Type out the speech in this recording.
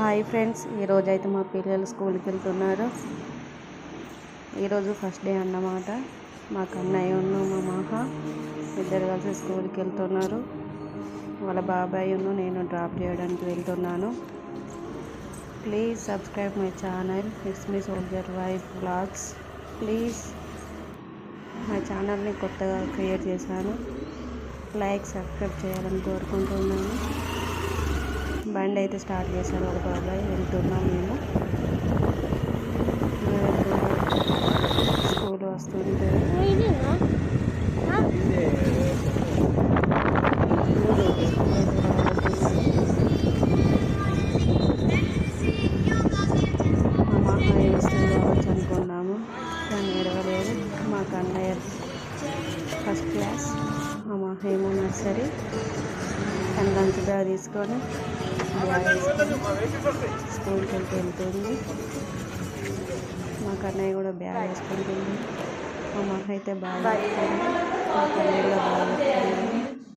Hi friends, ఈరోజైతే మా పిల్లలు స్కూల్కి వెళ్తున్నారు. ఈరోజు ఫస్ట్ డే అన్నమాట. మా కన్నయ్య మా మహా ఇద్దరు కలిసి స్కూల్కి వెళ్తున్నారు. వాళ్ళ బాబాయ్ నేను డ్రాప్ చేయడానికి వెళ్తున్నాను. Please subscribe my channel, it's me soldier wife vlogs. Please మా ఛానల్ని కొత్తగా క్రియేట్ చేశాను. లైక్ సబ్స్క్రైబ్ చేయాలని కోరుకుంటున్నాను. బండి అయితే స్టార్ట్ చేశారు ఒక బాబాయ్. వెళ్తున్నాం మేము. స్కూల్ వస్తుంటే మా మహా వస్తుంది కావచ్చు అనుకున్నాము, కానీ ఎడవలేదు. మా కన్నయ్య ఫస్ట్ క్లాస్, మా మహా ఏమో నర్సరీ. తన లంచ్ బ్యాగ్ తీసుకొని స్కూల్కి వెళ్తుంది. మా కన్నయ్య కూడా బ్యాగ్ వేసుకుంటుంది. మా మహా అయితే బాగా మా కన్నయ్య కూడా బాగా